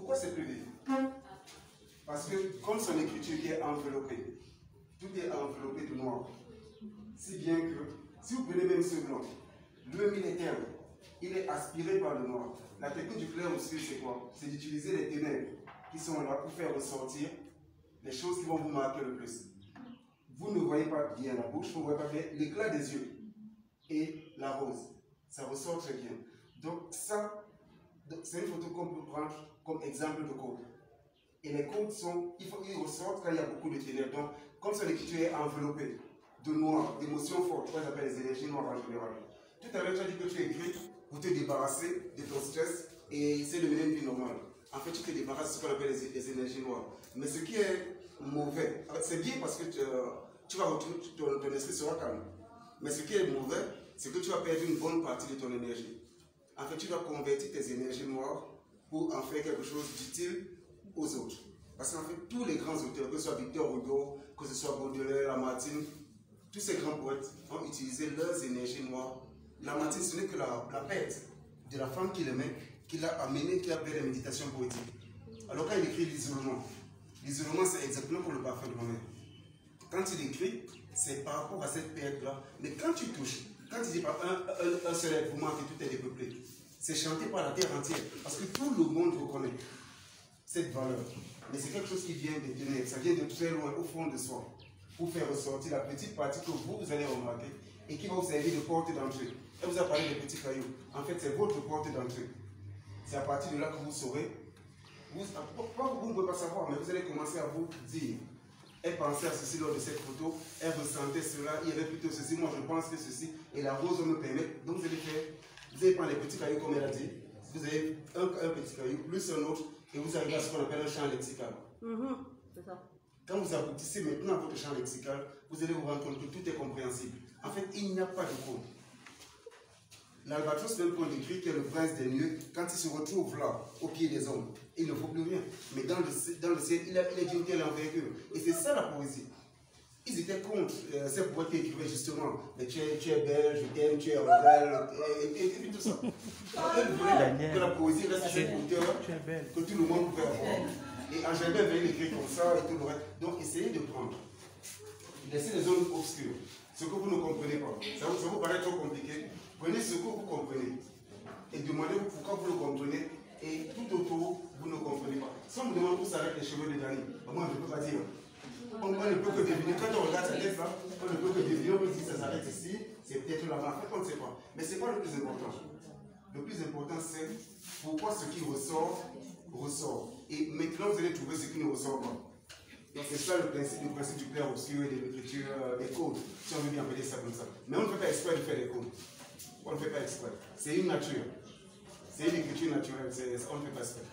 Pourquoi c'est plus vif? Parce que comme son écriture qui est enveloppée, tout est enveloppé de noir. Si bien que, si vous prenez même ce blanc, le militaire, il est aspiré par le noir. La technique du clair-obscur, c'est quoi? C'est d'utiliser les ténèbres qui sont là pour faire ressortir les choses qui vont vous marquer le plus. Vous ne voyez pas bien la bouche, vous ne voyez pas bien l'éclat des yeux et la rose. Ça ressort très bien. Donc ça, c'est une photo qu'on peut prendre comme exemple de code. Et les codes sont, ils ressortent quand il y a beaucoup de ténèbres. Donc, comme son écriture est enveloppée de noir, d'émotions fortes, qu'on appelle les énergies noires en général. Tout à l'heure, tu as dit que tu écris pour te débarrasser de ton stress et c'est de mener une vie normale. En fait, tu te débarrasses de ce qu'on appelle les énergies noires. Mais ce qui est mauvais, c'est bien parce que tu vas retourner, ton esprit sera calme. Mais ce qui est mauvais, c'est que tu vas perdre une bonne partie de ton énergie. En fait, tu dois convertir tes énergies noires pour en faire quelque chose d'utile aux autres. Parce qu'en fait, tous les grands auteurs, que ce soit Victor Hugo, que ce soit Baudelaire, Lamartine, tous ces grands poètes ont utilisé leurs énergies noires. Lamartine, ce n'est que la perte de la femme qu'il aimait, qui l'a amené, qui a fait la méditation poétique. Alors quand il écrit l'isolement, l'isolement c'est exactement comme le parfum de ma mère. Quand il écrit, c'est par rapport à cette perte-là. Mais quand tu touches, quand il dit par un seul mouvement que tout est dépeuplé, c'est chanté par la terre entière. Parce que tout le monde reconnaît cette valeur. Mais c'est quelque chose qui vient des ténèbres, ça vient de très loin, au fond de soi, pour faire ressortir la petite partie que vous allez remarquer et qui va vous servir de porte d'entrée. Elle vous a parlé des petits cailloux. En fait, c'est votre porte d'entrée. C'est à partir de là que vous saurez. Vous ne pouvez pas savoir, mais vous allez commencer à vous dire. Elle pensait à ceci lors de cette photo, elle ressentait cela, il y avait plutôt ceci, moi je pense que ceci, et la rose me permet. Donc vous allez prendre les petits cailloux comme elle a dit. Vous avez un petit caillou, plus un autre, et vous arrivez à ce qu'on appelle un champ lexical. C'est ça. Quand vous aboutissez maintenant à votre champ lexical, vous allez vous rendre compte que tout est compréhensible. En fait, il n'y a pas de code. L'albatros, même qu'on décrit, qui est le prince des nuées, quand il se retrouve là, au pied des hommes, il ne faut plus rien. Mais dans le ciel, il est d'une telle envergure. Et c'est ça la poésie. Ils étaient contre ces poètes qui écrivaient justement mais tu es belle, je t'aime, tu es rebelle, et puis tout ça. Ils voulaient que la poésie reste cette hauteur que tout le monde pouvait avoir. Et Angèle venait l'écrire comme ça et tout le reste. Donc essayez de prendre. Laissez les zones obscures. Ce que vous ne comprenez pas. Ça vous paraît trop compliqué. Prenez ce que vous comprenez. Et demandez-vous pourquoi vous le comprenez. Et tout autour, vous ne comprenez pas. Si on me demande où s'arrêtent les cheveux de Dani, moi je ne peux pas dire. On ne peut que deviner. Quand on regarde sa tête là, on ne peut que deviner. On peut dire que ça s'arrête ici, c'est peut-être là-bas. En fait, on ne sait pas. Mais ce n'est pas le plus important. Le plus important, c'est pourquoi ce qui ressort, ressort. Et maintenant, vous allez trouver ce qui ne ressort pas. Donc c'est ça le principe du clair-obscur et de l'écriture des codes, si on veut bien appeler ça comme ça. Mais on ne fait pas exprès de faire des codes. On ne fait pas exprès. C'est une nature. C'est une écriture naturelle. On ne fait pas exprès.